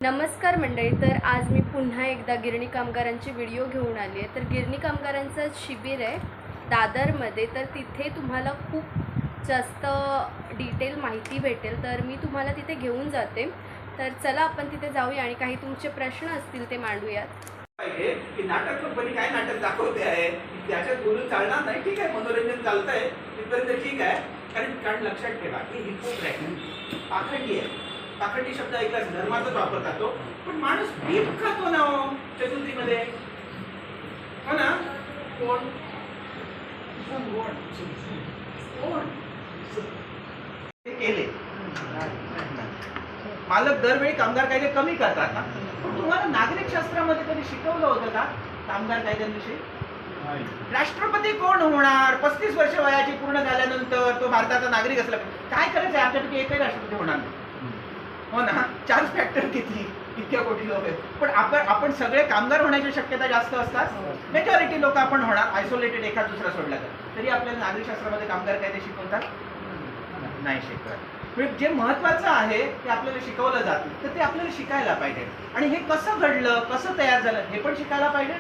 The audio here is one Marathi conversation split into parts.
नमस्कार मंडळी. तर आज मी पुन्हा एकदा गिरणी कामगारांची व्हिडिओ घेऊन आली आहे. तर गिरणी कामगारांचं शिबिर आहे दादरमध्ये. तर तिथे तुम्हाला खूप जास्त डिटेल माहिती भेटेल. तर मी तुम्हाला तिथे घेऊन जाते. तर चला आपण तिथे जाऊया आणि काही तुमचे प्रश्न असतील ते मांडूयात. पाहिजे की नाटक कंपनी काय नाटक दाखवते आहे त्याच्यात बोलून चालणार नाही. ठीक आहे, मनोरंजन चालतंय तिथपर्यंत ठीक आहे. कारण लक्षात ठेवा की ही खूप पाखंडी आहे. पाखंडी शब्द ऐकलाच धर्माचाच वापरतात तो, पण माणूस बीफ खातो ना हो चतुर्थीमध्ये, हो ना? कोण ते केले मालक दरवेळी कामगार कायदे कमी करतात ना. पण तुम्हाला नागरिक शास्त्रामध्ये कधी शिकवलं होतं का कामगार कायद्यांविषयी? राष्ट्रपती कोण होणार? 35 वर्ष वयाची पूर्ण झाल्यानंतर तो भारताचा नागरिक असला काय करायचं? आपल्यापैकी एकही राष्ट्रपती होणार नाही, हो ना? 4 फॅक्टर किती, इतक्या कोटी लोक आहेत. पण आपण सगळे कामगार होण्याची शक्यता जास्त असतात. मेजॉरिटी लोक आपण होणार, आयसोलेटेड एखाद दुसरा सोडला तरी आपल्याला नागरिक शास्त्रामध्ये कामगार कायदे शिकवतात नाही शिकवत. जे महत्वाचं आहे ते आपल्याला शिकवलं जातं, तर ते आपल्याला शिकायला पाहिजे. आणि हे कसं घडलं, कसं तयार झालं हे पण शिकायला पाहिजे.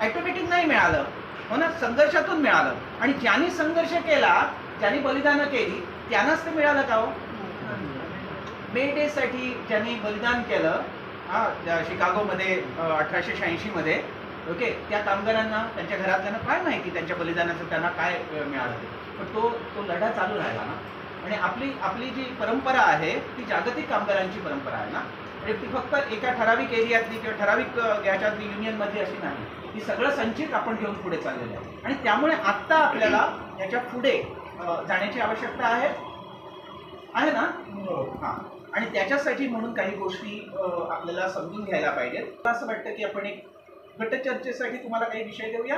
ऑटोमॅटिक नाही मिळालं, हो ना? संघर्षातून मिळालं. आणि ज्यांनी संघर्ष केला, ज्यांनी बलिदानं केली त्यांनाच ते मिळालं का हो? मे डे साठी ज्यांनी बलिदान केलं शिकागोमध्ये 1886 मध्ये, ओके, त्या कामगारांना त्यांच्या घरातल्यांना काय माहिती त्यांच्या बलिदानाचं त्यांना काय मिळालं ते. पण तो लढा चालू राहिला ना. आणि आपली जी परंपरा आहे ती जागतिक कामगारांची परंपरा आहे ना. म्हणजे ती फक्त एका ठराविक एरियातली किंवा ठराविक याच्यातली युनियनमधली अशी नाही. ती सगळं संचित आपण घेऊन पुढे चाललेलं आहे. आणि त्यामुळे आत्ता आपल्याला याच्या पुढे जाण्याची आवश्यकता आहे ना. हां. आणि त्याच्यासाठी म्हणून काही गोष्टी आपल्याला समजून घ्यायला पाहिजेत. असं वाटतं की आपण एक गटचर्चेसाठी तुम्हाला काही विषय देऊया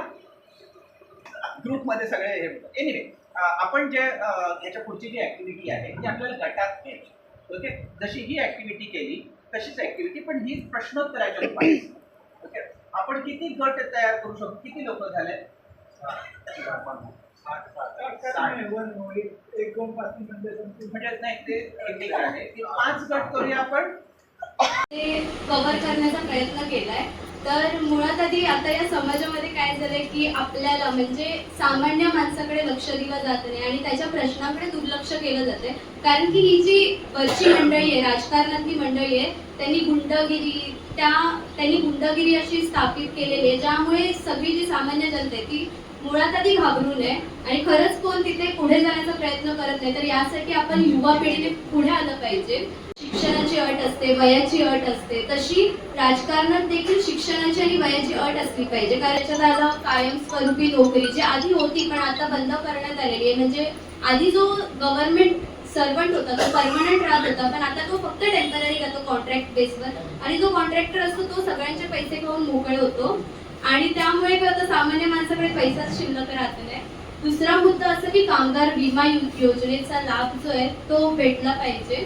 ग्रुपमध्ये सगळे. एनिवे, आपण जे याच्या पुढची जी ऍक्टिव्हिटी आहे ती आपल्याला गटात घ्यायची. ओके, जशी ही ऍक्टिव्हिटी केली तशीच ऍक्टिव्हिटी, पण ही प्रश्नोत्तराच्या रूपात. ओके, आपण किती गट तयार करू शकतो? किती लोक झाले? म्हणजे नाही, ते आहे की 5 गट करूया आपण. ते कव्हर करण्याचा प्रयत्न केलाय. तर मुळात आधी आता या समाजामध्ये काय झालंय की आपल्याला म्हणजे सामान्य माणसाकडे लक्ष दिलं जात नाही आणि त्याच्या प्रश्नाकडे दुर्लक्ष केलं जाते. कारण की ही जी वरची मंडळी आहे, राजकारणातली मंडळी आहे, त्यांनी गुंडगिरी अशी स्थापित केलेली आहे, ज्यामुळे सगळी जी सामान्य जनता आहे ती मुळात आधी घाबरू नये आणि खरंच कोण तिथे पुढे जाण्याचा प्रयत्न करत नाही. तर यासाठी आपण युवा पिढीने पुढे आलं पाहिजे. शिक्षणाची अट असते, वयाची अट असते, तशी राजकारणात देखील शिक्षणाची आणि वयाची अट असली पाहिजे. कारण त्याच्यात कायमस्वरूपी नोकरी जी आधी होती पण आता बंद करण्यात आलेली आहे. म्हणजे आधी जो गव्हर्नमेंट सर्वंट होता तो परमनंट राहत होता, पण आता तो फक्त टेम्पररी राहतो कॉन्ट्रॅक्ट बेसवर. आणि जो कॉन्ट्रॅक्टर असतो तो सगळ्यांचे पैसे घेऊन मोकळे होतो आणि त्यामुळे आता सामान्य माणसाकडे पैसाच शिल्लक राहत नाही. दुसरा मुद्दा असं की कामगार विमा योजनेचा लाभ जो आहे तो भेटला पाहिजे.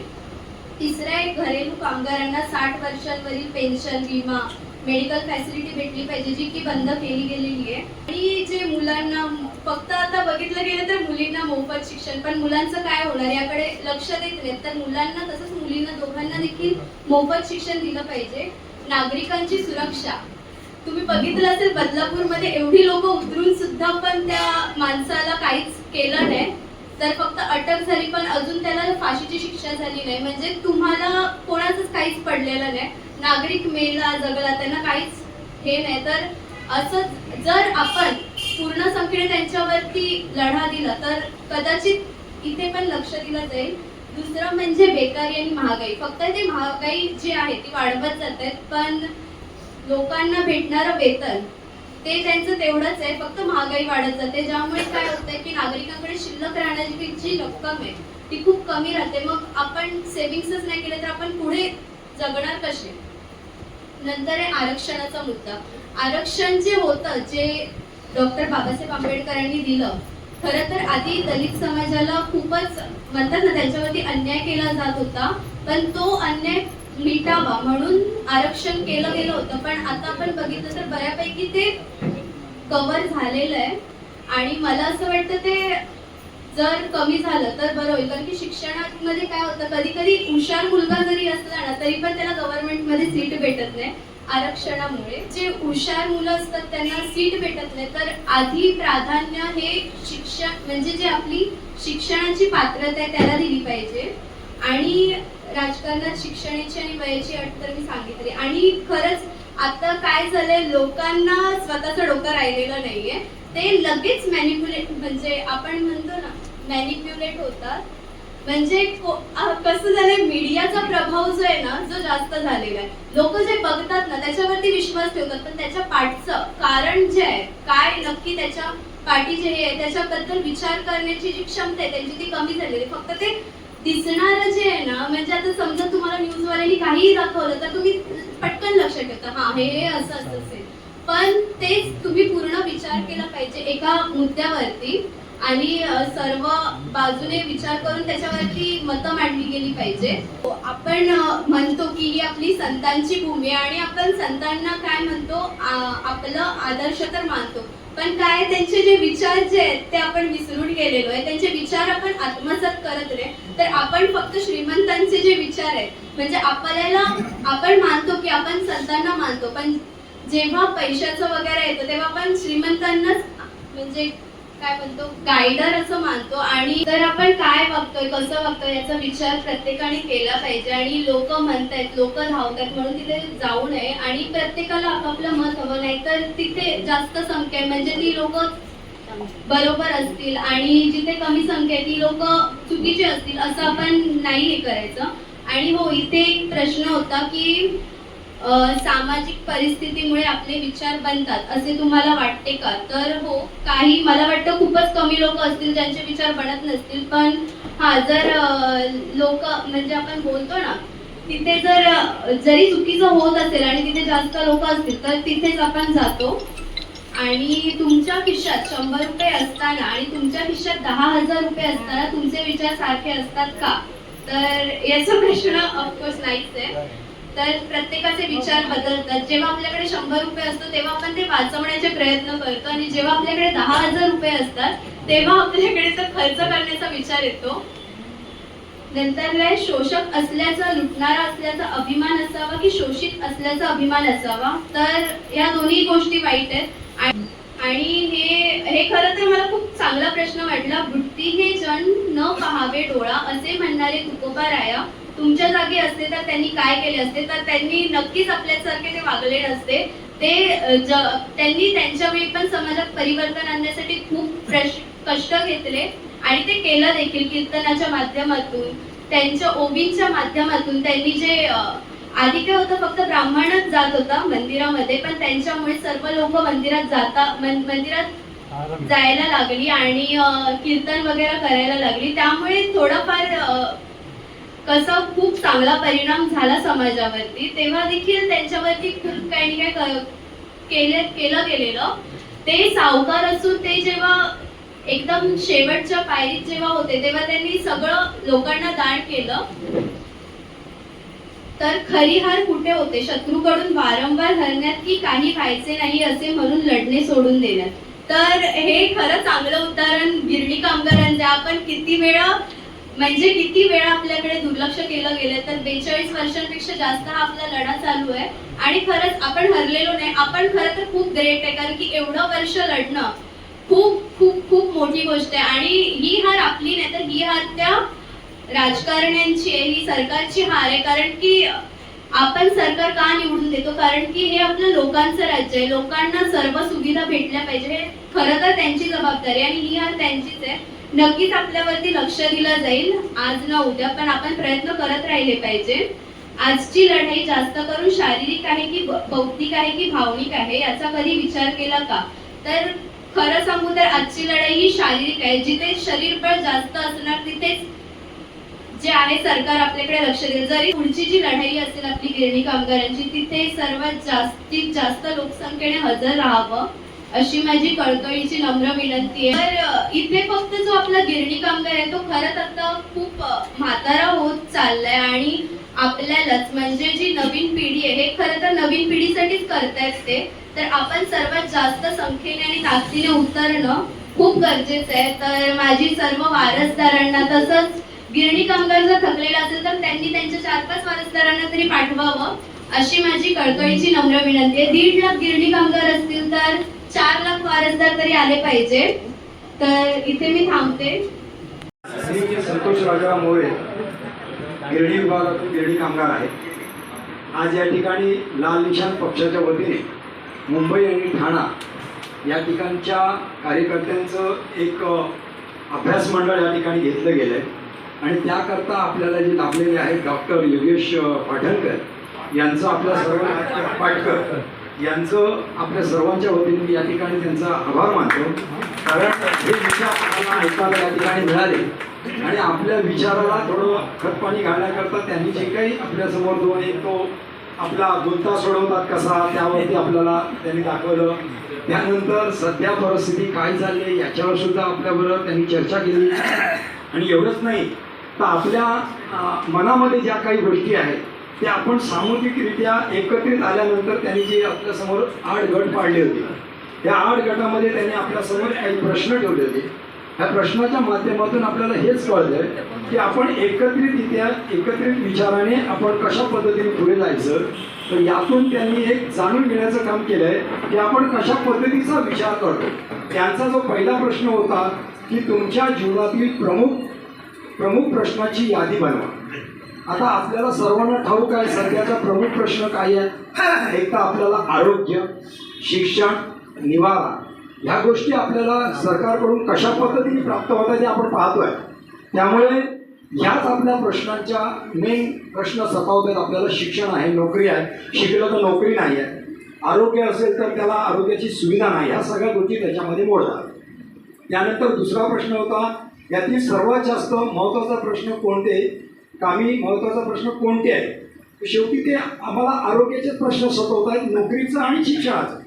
तिसरा एक घरेलू कामगारांना 60 वर्षांवरील पेन्शन, विमा, मेडिकल फॅसिलिटी भेटली पाहिजे, जी की बंद केली गेलेली आहे. आणि जे मुलांना फक्त आता बघितलं गेलं तर मुलींना मोफत शिक्षण, पण मुलांचं काय होणार याकडे लक्ष देत नाहीत. तर मुलांना तसंच मुलींना दोघांना देखील मोफत शिक्षण दिलं पाहिजे. नागरिकांची सुरक्षा, तुम्ही बघितलं असेल बदलापूरमध्ये एवढी लोक उतरून सुद्धा पण त्या माणसाला काहीच केलं नाही. तर फक्त अटक झाली पण अजून त्याला फाशीची शिक्षा झाली नाही. म्हणजे तुम्हाला कोणाचंच काहीच पडलेलं नाही. नागरिक मेला जगला, त्यांना काहीच हे नाही. तर असं जर आपण पूर्ण संख्येने त्यांच्यावरती लढा दिला तर कदाचित इथे पण लक्ष दिलं जाईल. दुसरं म्हणजे बेकारी आणि महागाई. फक्त ते महागाई जी आहे ती वाढवत जात आहेत, पण लोकांना भेटणारं वेतन ते त्यांचं तेवढंच आहे, फक्त महागाई वाढत जाते. ज्यामुळे काय होतंय की नागरिकांकडे शिल्लक राहण्याची जी रक्कम आहे ती खूप कमी राहते. मग आपण सेव्हिंग्सच नाही केलं तर आपण पुढे जगणार कसे? नंतर आहे आरक्षणाचा मुद्दा. आरक्षण जे होतं, जे डॉक्टर बाबासाहेब आंबेडकरांनी दिलं, खरं तर आधी दलित समाजाला खूपच म्हणतात ना त्यांच्यावरती अन्याय केला जात होता, पण तो अन्याय मिटावा म्हणून आरक्षण केलं गेलं होतं. पण आता आपण बघितलं तर बऱ्यापैकी ते कव्हर झालेलं आहे. आणि मला असं वाटतं ते जर कमी झालं तर बरं होईल. कारण की शिक्षणामध्ये काय होतं, कधी कधी हुशार मुलगा जरी असला ना तरी पण त्याला गव्हर्नमेंटमध्ये सीट भेटत नाही आरक्षणामुळे. जे हुशार मुलं असतात त्यांना सीट भेटत नाही. तर आधी प्राधान्य हे शिक्षण म्हणजे जे आपली शिक्षणाची पात्रता आहे त्याला दिली पाहिजे. आणि राजकारणात शिक्षणाची आणि वयाची अट तर मी सांगितली. आणि खरंच आता काय झालंय, लोकांना स्वतःचं डोकं राहिलेलं नाहीये. ते लगेच मॅनिप्युलेट म्हणजे आपण म्हणतो ना मॅनिप्युलेट होतात. म्हणजे कसं झालंय, मीडियाचा प्रभाव जो आहे ना जो जास्त झालेला आहे. लोक जे बघतात ना त्याच्यावरती विश्वास ठेवतात, पण त्याच्या पाठचं कारण जे आहे, काय नक्की त्याच्या पाठी जे आहे त्याच्याबद्दल विचार करण्याची जी क्षमता आहे त्यांची ती कमी झालेली. फक्त ते दिसणारं जे आहे ना, म्हणजे आता समजा तुम्हाला न्यूजवाल्यांनी काहीही दाखवलं तर तुम्ही पटकन लक्ष ठेवता, हा हे असं असं असेल. पण तेच तुम्ही पूर्ण विचार केला पाहिजे एका मुद्द्यावरती आणि सर्व बाजूने विचार करून त्याच्यावरती मतं मांडली गेली पाहिजे. आपण म्हणतो की ही आपली संतांची भूमी आहे आणि आपण संतांना काय म्हणतो, आपलं आदर्श तर मानतो, पण काय त्यांचे जे विचार जे आहेत ते आपण विसरून गेलेलो आहे. त्यांचे विचार आपण आत्मसात करत नाही. तर आपण फक्त श्रीमंतांचे जे विचार आहेत, म्हणजे आपल्याला आपण मानतो की आपण संतांना मानतो, पण जेव्हा पैशाचं वगैरे येतं तेव्हा आपण श्रीमंतांनाच म्हणजे काय म्हणतो गायडर असं मानतो. आणि तर आपण काय बघतोय कसं बघतोय याचा विचार प्रत्येकाने केला पाहिजे. आणि लोक म्हणतायत, लोक धावतात म्हणून तिथे जाऊ नये आणि प्रत्येकाला आपापलं मत हवं. नाही तर तिथे जास्त संख्या आहे म्हणजे ती लोक बरोबर असतील आणि जिथे कमी संख्या आहे ती लोक चुकीची असतील असं आपण नाही हे करायचं. आणि हो, इथे एक प्रश्न होता की सामाजिक परिस्थितीमुळे आपले विचार बनतात असे तुम्हाला वाटते का? तर हो, काही मला वाटतं खूपच कमी लोक असतील ज्यांचे विचार बनत नसतील. पण हा, जर लोक म्हणजे आपण बोलतो ना तिथे जरी चुकीचं होत असेल आणि तिथे जास्त लोक असतील तर तिथेच आपण जातो. आणि तुमच्या खिशात 100 रुपये असताना आणि तुमच्या खिशात 10,000 रुपये असताना तुमचे विचार सारखे असतात का? तर याचा प्रश्न ऑफकोर्स नाहीच आहे. तर प्रत्येकाचे विचार बदलतात. जेव्हा आपल्याकडे 100 रुपये असतो तेव्हा आपण ते वाचवण्याचे प्रयत्न करतो आणि जेव्हा आपल्याकडे 10,000 रुपये असतात तेव्हा आपल्याकडे तो खर्च करण्याचा विचार येतो. नंतर शोषक असल्याचा, लुटणारा असल्याचा अभिमान असावा की शोषित असल्याचा अभिमान असावा? तर या दोन्ही गोष्टी वाईट आहेत. आणि हे खरं तर मला खूप चांगला प्रश्न वाटला. बुट्टी हे जण न पहावे डोळा असे म्हणणारे तुकोबाराया तुमच्या जागी असते तर त्यांनी काय केले असते? तर त्यांनी नक्कीच आपल्यासारखे ते वागले नसते. त्यांनी त्यांच्या वेळी पण समाजात परिवर्तन आणण्यासाठी खूप कष्ट घेतले आणि ते केलं देखील. कीर्तनाच्या माध्यमातून, त्यांच्या ओबींच्या माध्यमातून त्यांनी जे आधी काय होतं, फक्त ब्राह्मणच जात होता मंदिरामध्ये, पण त्यांच्यामुळे सर्व लोक मंदिरात जायला लागली आणि कीर्तन वगैरे करायला लागली. त्यामुळे थोडंफार कसं खूप चांगला परिणाम झाला समाजावरती. तेव्हा देखील त्यांच्यावरती खूप काही केलं गेलेलं. ते सावकार असून ते जेव्हा एकदम शेवटच्या पायरीत जेव्हा होते तेव्हा त्यांनी सगळं लोकांना दान केलं. तर खरी हार कुठे होते? शत्रूकडून वारंवार हरण्यात की काही व्हायचे नाही असे म्हणून लढणे सोडून देण्यात? तर हे खरं चांगलं उदाहरण गिरणी कामगारांचे. आपण किती वेळा आपल्याकडे दुर्लक्ष केलं गेलं. तर 42 वर्षांपेक्षा जास्त हा आपला लढा चालू आहे आणि खरंच आपण हरलेलो नाही. आपण खरं तर खूप ग्रेट आहे, कारण की एवढं वर्ष लढणं खूप खूप खूप मोठी गोष्ट आहे. आणि ही हार आपली नाही तर ही हार त्या राजकारण्यांची आहे, ही सरकारची हार आहे. कारण की आपण सरकार का निवडून देतो? कारण की हे आपलं लोकांचं राज्य आहे. लोकांना सर्व सुविधा भेटल्या पाहिजे, हे खरं तर त्यांची जबाबदारी आणि ही हार त्यांचीच आहे. नक्कीच आपल्यावरती लक्ष दिलं जाईल आज ना उद्या, पण आपण प्रयत्न करत राहिले पाहिजे. आजची लढाई जास्त करून शारीरिक आहे की बौद्धिक आहे की भावनिक आहे याचा कधी विचार केला का? तर खरं सांगू तर आजची लढाई ही शारीरिक आहे. जिथे शरीरबळ जास्त असणार तिथेच जे आहे सरकार आपल्याकडे लक्ष देईल. जरी पुढची जी लढाई असेल आपली गिरणी कामगारांची तिथे सर्वात जास्तीत जास्त लोकसंख्येने हजर राहावं अशी माझी कळकळीची नम्र विनंती आहे. तर इथे फक्त जो आपला गिरणी कामगार आहे तो खरंच आता खूप म्हातारा होत चाललाय आणि आपल्यालाच म्हणजे जी नवीन पिढी आहे, हे खरं तर नवीन पिढीसाठीच करतायत ते. तर आपण सर्वात जास्त संख्येने आणि ताकदीने उतरणं खूप गरजेचं आहे. तर माझी सर्व वारसदारांना, तसंच गिरणी कामगार जर थकलेला असेल तर त्यांनी त्यांच्या 4-5 वारसदारांना तरी पाठवावं, अशी माझी कळकळीची नम्र विनंती आहे. 1.5 लाख गिरणी कामगार असतील तर 4 लाख वारसदार तरी आले पाहिजे. तर इथे मी थांबते. मी संतोष राजाराम मोरे, गिरणी विभागातून गिरणी कामगार आहे. आज या ठिकाणी लाल निशाण पक्षाच्या वतीने मुंबई आणि ठाणा या ठिकाणच्या कार्यकर्त्यांचं एक अभ्यास मंडळ या ठिकाणी घेतलं गेलं आहे आणि त्याकरता आपल्याला जे लाभलेले आहेत डॉक्टर योगेश पाठणकर यांचं आपल्या सर्व पाटकर यांचं आपल्या सर्वांच्या वतीने मी या ठिकाणी त्यांचा आभार मानतो. कारण हे विचार आपल्याला ऐकायला या ठिकाणी मिळाले आणि आपल्या विचाराला थोडं खतपाणी घालण्याकरता त्यांनी जे काही आपल्यासमोर दोन एक तो आपला गुंता सोडवतात कसा त्यावरती आपल्याला त्यांनी दाखवलं. त्यानंतर सध्या परिस्थिती काय चालली याच्यावर सुद्धा आपल्याबरोबर त्यांनी चर्चा केली. आणि एवढंच नाही तर आपल्या मनामध्ये ज्या काही गोष्टी आहेत त्या आपण सामूहिकरित्या एकत्रित आल्यानंतर त्यांनी जे आपल्यासमोर 8 गट पाडले होते त्या 8 गटामध्ये त्यांनी आपल्यासमोर काही प्रश्न ठेवले होते. ह्या प्रश्नाच्या माध्यमातून आपल्याला हेच कळलं की आपण एकत्रित विचाराने आपण कशा पद्धतीने पुढे जायचं. तर यातून त्यांनी एक जाणून घेण्याचं काम केलं आहे की आपण कशा पद्धतीचा विचार करतो. त्यांचा जो पहिला प्रश्न होता की तुमच्या जीवनातील प्रमुख प्रश्नाची यादी बनवा. आता आपल्याला सर्वांना ठाऊक आहे सध्याचा प्रमुख प्रश्न काय आहे. एक तर आपल्याला आरोग्य, शिक्षण, निवारा ह्या गोष्टी आपल्याला सरकारकडून कशा पद्धतीने प्राप्त होतात ते आपण पाहतोय. त्यामुळे ह्याच आपल्या प्रश्नांच्या मेन प्रश्न सतावतात. आपल्याला शिक्षण आहे, नोकरी आहे, शिकलं तर नोकरी नाही आहे, आरोग्य असेल तर त्याला आरोग्याची सुविधा नाही, ह्या सगळ्या गोष्टी त्याच्यामध्ये मोडतात. त्यानंतर दुसरा प्रश्न होता यातील सर्वात जास्त महत्त्वाचा प्रश्न महत्त्वाचा प्रश्न कोणते आहे. शेवटी ते आम्हाला आरोग्याचे प्रश्न सतवत आहेत, नोकरीचं आणि शिक्षणाचं.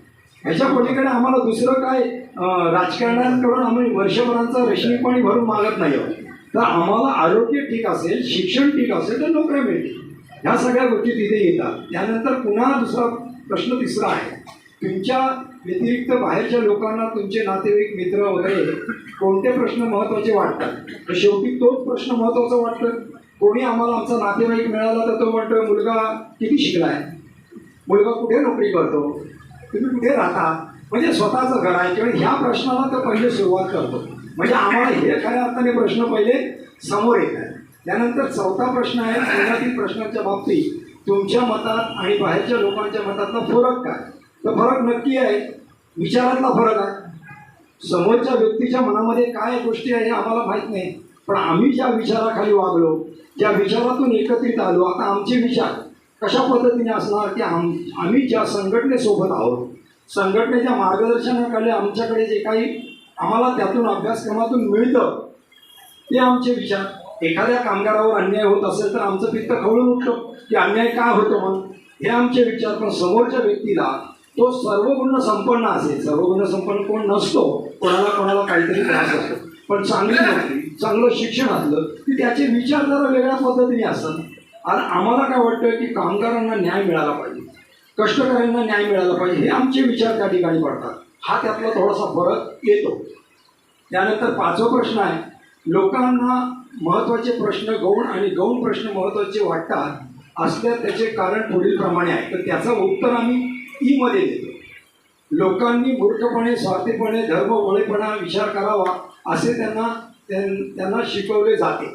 ह्याच्या पलीकडे आम्हाला दुसरं काय राजकारण्यांकडून आम्ही वर्षभरांचा रेशनिंग पाणी भरून मागत नाही आहोत. तर आम्हाला आरोग्य ठीक असेल, शिक्षण ठीक असेल तर नोकऱ्या मिळतील. ह्या सगळ्या गोष्टी तिथे येतात. त्यानंतर पुन्हा दुसरा प्रश्न तिसरा आहे तुमच्या व्यतिरिक्त बाहेरच्या लोकांना तुमचे नातेवाईक मित्र वगैरे कोणते प्रश्न महत्त्वाचे वाटतात. तर शेवटी तोच प्रश्न महत्त्वाचा वाटतो. कोणी आम्हाला आमचा नातेवाईक मिळाला तर तो म्हणतोय मुलगा किती शिकलाय, मुलगा कुठे नोकरी करतो, तुम्ही कुठे राहता, म्हणजे स्वतःचं घर आहे किंवा ह्या प्रश्नाला तर पहिले सुरुवात करतो. म्हणजे आम्हाला हे खऱ्या अर्थाने प्रश्न पहिले समोर येत आहे. त्यानंतर चौथा प्रश्न आहे जीवनातील प्रश्नांच्या बाबतीत तुमच्या मतात आणि बाहेरच्या लोकांच्या मतातला फरक काय. तर फरक नक्की आहे, विचारातला फरक आहे. समोरच्या व्यक्तीच्या मनामध्ये काय गोष्टी आहे हे आम्हाला माहीत नाही, पण आम्ही ज्या विचाराखाली वागलो, ज्या विचारातून एकत्रित आलो, आता आमचे विचार कशा पद्धतीने असणार की आम्ही ज्या संघटनेसोबत आहोत, संघटनेच्या मार्गदर्शनाखाली आमच्याकडे जे काही आम्हाला त्यातून अभ्यासक्रमातून मिळतं ते आमचे विचार. एखाद्या कामगारावर अन्याय होत असेल तर आमचं पित्त खवळून उठतं की अन्याय का होतो मग हे आमचे विचार. पण समोरच्या व्यक्तीला तो सर्वगुण संपन्न असेल, सर्वगुण संपन्न कोण नसतो, कोणाला काहीतरी त्रास असतो, पण चांगली नोकरी, चांगलं शिक्षण असलं की त्याचे विचार जरा वेगळ्या पद्धतीने असतात. आणि आम्हाला काय वाटतं की कामगारांना न्याय मिळाला पाहिजे, कष्टकऱ्यांना न्याय मिळाला पाहिजे, हे आमचे विचार त्या ठिकाणी पडतात. हा त्यातला थोडासा फरक येतो. त्यानंतर पाचवा प्रश्न आहे लोकांना महत्त्वाचे प्रश्न गौण आणि गौण प्रश्न महत्त्वाचे वाटतात असल्या त्याचे कारण पुढीलप्रमाणे आहे. तर त्याचं उत्तर आम्ही मध्ये देतो. लोकांनी मूर्खपणे, स्वार्थीपणे, धर्मवळेपणा विचार करावा असे त्यांना शिकवले जाते.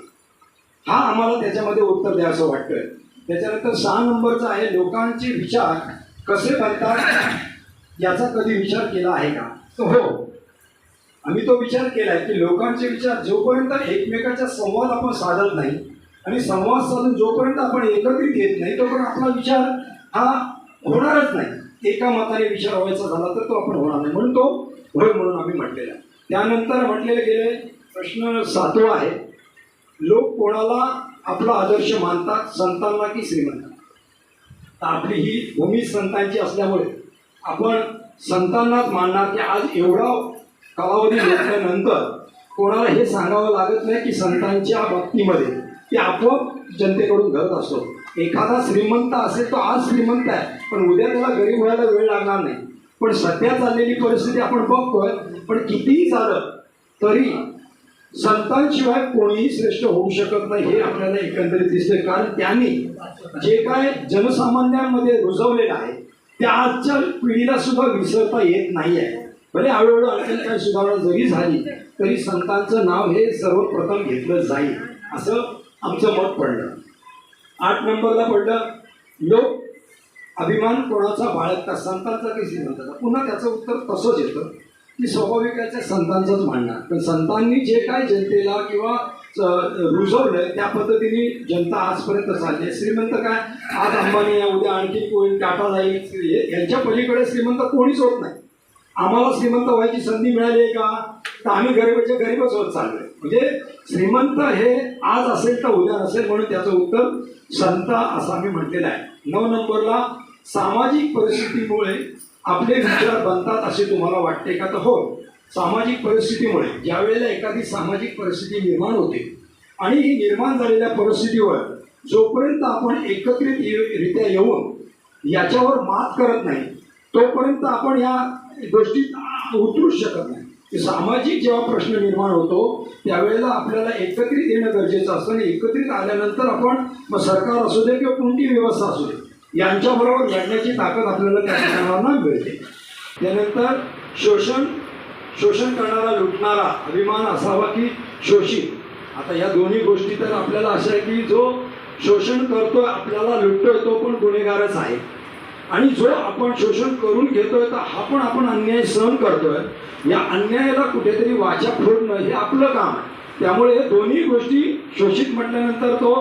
हा आम्हाला त्याच्यामध्ये उत्तर द्यावंसं वाटतंय. त्याच्यानंतर 6 नंबरचा आहे लोकांचे विचार कसे बनतात याचा कधी विचार केला आहे का. तर हो, आम्ही तो विचार केला आहे की लोकांचे विचार जोपर्यंत एकमेकांचा संवाद आपण साधत नाही आणि संवाद साधून जोपर्यंत आपण एकत्रित येत नाही तोपर्यंत आपला विचार हा होणारच नाही. एका मताने विचार व्हायचा झाला तर तो आपण होणार नाही, म्हणून तो होय म्हणून आम्ही म्हटलेला. त्यानंतर म्हटलेले गेले प्रश्न 7वा आहे लोक कोणाला आपला आदर्श मानतात, संतांना की श्रीमंतांना. तर आपली ही भूमी संतांची असल्यामुळे आपण संतांनाच मानणार की आज एवढा कालावधी घेतल्यानंतर कोणाला हे सांगावं लागत नाही की संतांच्या बाबतीमध्ये ते आपोआप जनतेकडून घडत असतो. एखादा श्रीमंत असेल तो आज श्रीमंत आहे पण उद्या त्याला गरीब व्हायला वेळ लागणार नाही. पण सध्या चाललेली परिस्थिती आपण बघतोय. पण कितीही झालं तरी संतांशिवाय कोणीही श्रेष्ठ होऊ शकत नाही हे आपल्याला एकंदरीत दिसतंय. कारण त्यांनी जे काय जनसामान्यांमध्ये रुजवलेलं आहे ते आजच्या पिढीला सुद्धा विसरता येत नाही आहे. भले हळूहळू आणखी काही सुधारणा जरी झाली तरी संतांचं नाव हे सर्वप्रथम घेतलं जाईल असं आमचं मत पडलं. 8 नंबरला पडलं, लोक अभिमान कोणाचा बाळगतात, संतांचा की श्रीमंताचा. पुन्हा त्याचं उत्तर तसंच येतं की स्वाभाविक आहे संतांचंच म्हणणार. पण संतांनी जे काय जनतेला किंवा रुजवलंय त्या पद्धतीने जनता आजपर्यंत चालली आहे. श्रीमंत काय, आज अंबानी आहे, उद्या आणखी कोणी टाटा जाईल, यांच्या पलीकडे श्रीमंत कोणीच होत नाही. आम्हाला श्रीमंत व्हायची संधी मिळाली आहे का, तर आम्ही गरीबाच्या गरीबच होत चाललोय. म्हणजे श्रीमंत हे आज असेल तर उद्या नसेल, म्हणून त्याचं उत्तर संत असं आम्ही म्हटलेलं आहे. 9 नंबरला, सामाजिक परिस्थितीमुळे आपले विचार बनतात असे तुम्हाला वाटते का, तर हो, सामाजिक परिस्थितीमुळे ज्या वेळेला एखादी सामाजिक परिस्थिती निर्माण होते आणि ही निर्माण झालेल्या परिस्थितीवर जोपर्यंत आपण एकत्रितरित्या येऊन याच्यावर मात करत नाही तोपर्यंत आपण या गोष्टीत उतरूच शकत नाही. की सामाजिक जेव्हा प्रश्न निर्माण होतो त्यावेळेला आपल्याला एकत्रित येणं गरजेचं असतं आणि एकत्रित आल्यानंतर आपण मग सरकार असू दे किंवा कोणतीही व्यवस्था असू दे यांच्याबरोबर लढण्याची ताकद आपल्याला त्या ठिकाणांना मिळते. त्यानंतर शोषण करणारा लुटणारा अभिमान असावा की शोषित. आता या दोन्ही गोष्टी तर आपल्याला असं आहे की जो शोषण करतोय आपल्याला लुटतोय तो पण गुन्हेगारच आहे आणि जो आपण शोषण करून घेतोय तर हा पण आपण अन्याय सहन करतोय. या अन्यायाला कुठेतरी वाचा फोडणं हे आपलं काम आहे. त्यामुळे दोन्ही गोष्टी शोषित म्हटल्यानंतर तो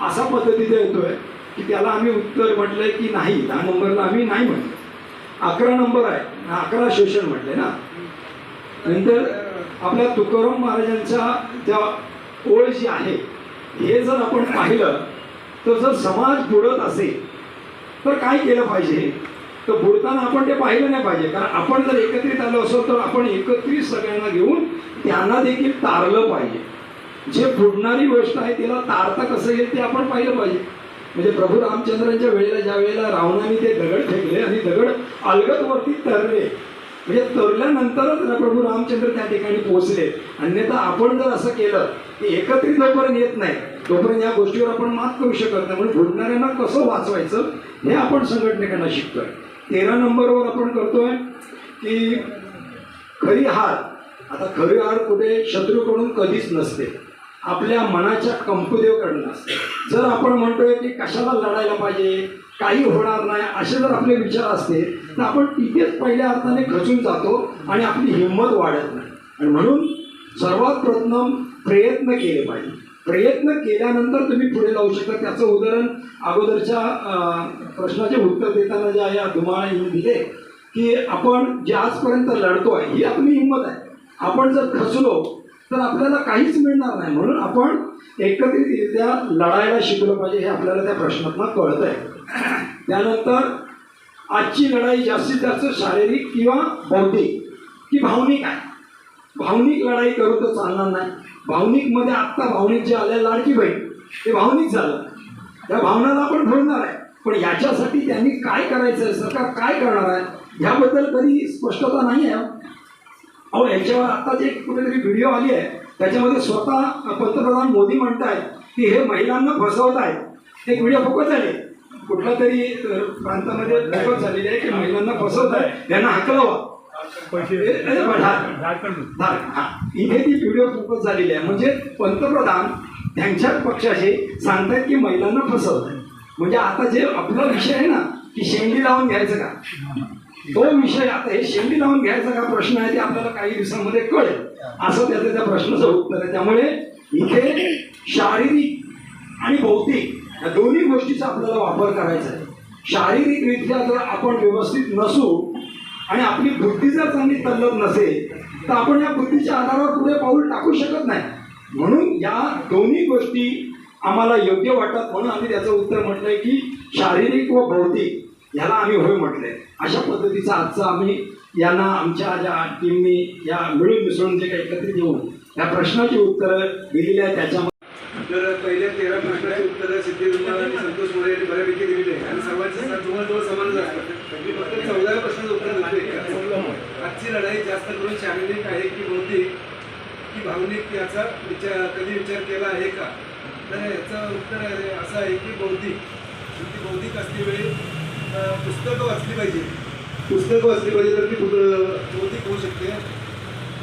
असा पद्धतीने येतोय की त्याला आम्ही उत्तर म्हटलंय की नाही. 10 नंबरला आम्ही नाही म्हटलं. 11 नंबर आहे, 11 शोषण म्हटलंय ना. नंतर आपल्या तुकाराम महाराजांच्या त्या ओळ जी आहे हे जर आपण पाहिलं तर जर समाज बुडत असेल तर काय केलं पाहिजे, तर बुडताना आपण ते पाहिलं नाही पाहिजे. कारण आपण जर एकत्रित आलो असो तर आपण एकत्रित सगळ्यांना घेऊन त्यांना देखील तारलं पाहिजे. जे बुडणारी गोष्ट आहे त्याला तारता कसं येईल ते आपण पाहिलं पाहिजे. म्हणजे प्रभू रामचंद्रांच्या वेळेला ज्या वेळेला रावणाने ते दगड फेकले आणि दगड अलगदवरती तरले, म्हणजे तरल्यानंतरच प्रभू रामचंद्र त्या ठिकाणी पोहोचले. अन्यथा आपण जर असं केलं की एकत्रित जोपर्यंत येत नाही तोपर्यंत या गोष्टीवर आपण मात करू शकत नाही. म्हणून बुडणाऱ्यांना कसं वाचवायचं हे आपण संघटनेकडनं शिकतोय. 13 नंबरवर आपण करतोय की खरी हार. आता खरी हार कुठे शत्रूकडून कधीच नसते, आपल्या मनाच्या कंपदेवकडून असते. जर आपण म्हणतोय की कशाला लढायला पाहिजे, काही होणार नाही असे जर आपले विचार असते तर आपण तिथेच पहिल्या अर्थाने खचून जातो आणि आपली हिंमत वाढत नाही. आणि म्हणून सर्वात प्रथम प्रयत्न केले पाहिजे. प्रयत्न केल्यानंतर तुम्ही पुढे जाऊ शकता. त्याचं उदाहरण अगोदरच्या प्रश्नाचे उत्तर देताना जे आहे धुमाळ यांनी दिले की आपण जे आजपर्यंत लढतोय ही आपली हिंमत आहे. आपण जर खचलो तर आपल्याला काहीच मिळणार नाही. म्हणून आपण एकत्रितरित्या लढायला शिकलं पाहिजे हे आपल्याला त्या प्रश्नातनं कळत आहे. त्यानंतर आजची लढाई जास्तीत जास्त शारीरिक किंवा बौद्धिक की भावनिक आहे. भावनिक लढाई करू तर चालणार नाही. भावनिकमध्ये आत्ता भावनिक जे आले लाडकी बहीण ते भावनिक झालं, त्या भावनाला आपण भरणार आहे. पण याच्यासाठी त्यांनी काय करायचं आहे, सरकार काय करणार आहे ह्याबद्दल कधी स्पष्टता नाही आहे. अहो याच्यावर आत्ताच एक कुठेतरी व्हिडिओ आली आहे त्याच्यामध्ये स्वतः पंतप्रधान मोदी म्हणतायत की हे महिलांना फसवत आहेत. एक व्हिडिओ फोकस झाले कुठल्या तरी प्रांतामध्ये फोकस झालेली आहे की महिलांना फसवत आहे, त्यांना हकलावा इथे ती व्हिडिओ फोकस झालेली आहे. म्हणजे पंतप्रधान त्यांच्या पक्षाचे सांगतायत की महिलांना फसवत आहे. म्हणजे आता जे आपला विषय आहे ना की शेंडी लावून घ्यायचं का, तो विषय आता हे शेंडी लावून घ्यायचा का प्रश्न आहे ते आपल्याला काही दिवसांमध्ये कळेल असं त्याचं त्या प्रश्नाचं उत्तर आहे. त्यामुळे इथे शारीरिक आणि बौद्धिक या दोन्ही गोष्टीचा आपल्याला वापर करायचा आहे. शारीरिकरित्या जर आपण व्यवस्थित नसू आणि आपली बुद्धी जर चांगली तल्लत नसेल तर आपण या बुद्धीच्या आधारावर पुढे पाऊल टाकू शकत नाही. म्हणून या दोन्ही गोष्टी आम्हाला योग्य वाटतात. म्हणून आम्ही त्याचं उत्तर म्हटलंय की शारीरिक व बौद्धिक याला आम्ही होय म्हटलंय. अशा पद्धतीचा आजचा आम्ही यांना आमच्या ज्या टीमनी या मिळून मिसळून जे काही एकत्रित येऊन या प्रश्नाची उत्तरं दिलेली आहेत त्याच्यामध्ये तर पहिल्या 13 प्रश्नाची उत्तरं सिद्धिविनायक आणि संतोष मोरे यांनी बऱ्यापैकी दिलेली आहे आणि सर्वांचे जवळजवळ समानच असतात. मी फक्त 14 प्रश्नाचं उत्तर देतोय. आजची लढाई जास्त करून शारीरिक आहे की बौद्धिक की भावनिक याचा कधी विचार केला आहे का? तर याचं उत्तर असं आहे की बौद्धिक. ती बौद्धिक असली वेळी पुस्तकं वाचली पाहिजे. पुस्तकं वाचली पाहिजे तर ती बौद्धिक होऊ शकते.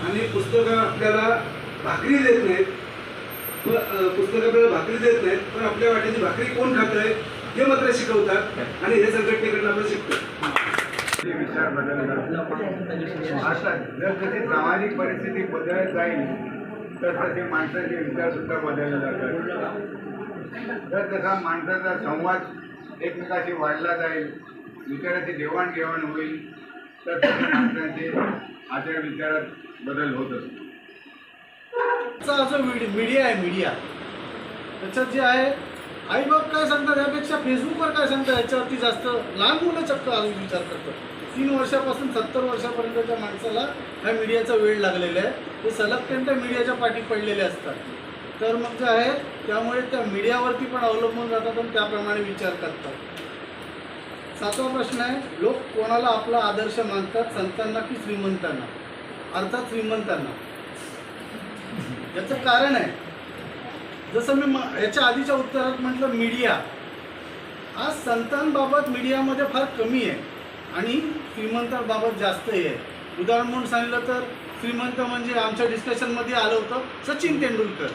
आणि पुस्तकं आपल्याला भाकरी देत नाहीत, पण पुस्तकं आपल्याला भाकरी देत नाहीत, पण आपल्या वाट्याची भाकरी कोण खातंय हे मात्र शिकवतात आणि हे संघटनेकडनं आपण शिकतो. विचार बदलतात. आता जर सामाजिक परिस्थिती बदलत जाईल तर तसे माणसाचे विचार सुद्धा बदलले जातात. जर तसा माणसाचा संवाद एकमेकाशी वाढला जाईल, विचाराची देवाणघेवाण होईल, तर तसे माणसाचे आचार विचारात बदल होत असतो. जो मीडिया आहे, मीडिया त्याच्यात जे आहे आई बाप काय सांगतात यापेक्षा फेसबुकवर काय सांगतात याच्यावरती जास्त लहान मुलं चक्क अजून विचार करतात. 3 वर्षापासून 70 वर्षापर्यंतच्या माणसाला ह्या मीडियाचा वेळ लागलेला आहे. ते सलग त्या मीडियाच्या पाठी पडलेले असतात. तर मग जे आहे त्यामुळे त्या मीडियावरती पण अवलंबून जातात आणि त्याप्रमाणे विचार करतात. 7वा प्रश्न आहे, लोक कोणाला आपला आदर्श मानतात, संतांना की श्रीमंतांना? अर्थात श्रीमंतांना. याचं कारण आहे, जसं मी याच्या आधीच्या उत्तरात म्हटलं, मीडिया आज संतांबाबत मीडियामध्ये फार कमी आहे आणि श्रीमंतांबाबत जास्तही आहे. उदाहरण म्हणून सांगितलं तर श्रीमंत म्हणजे आमच्या डिस्कशनमध्ये आलं होतं सचिन तेंडुलकर,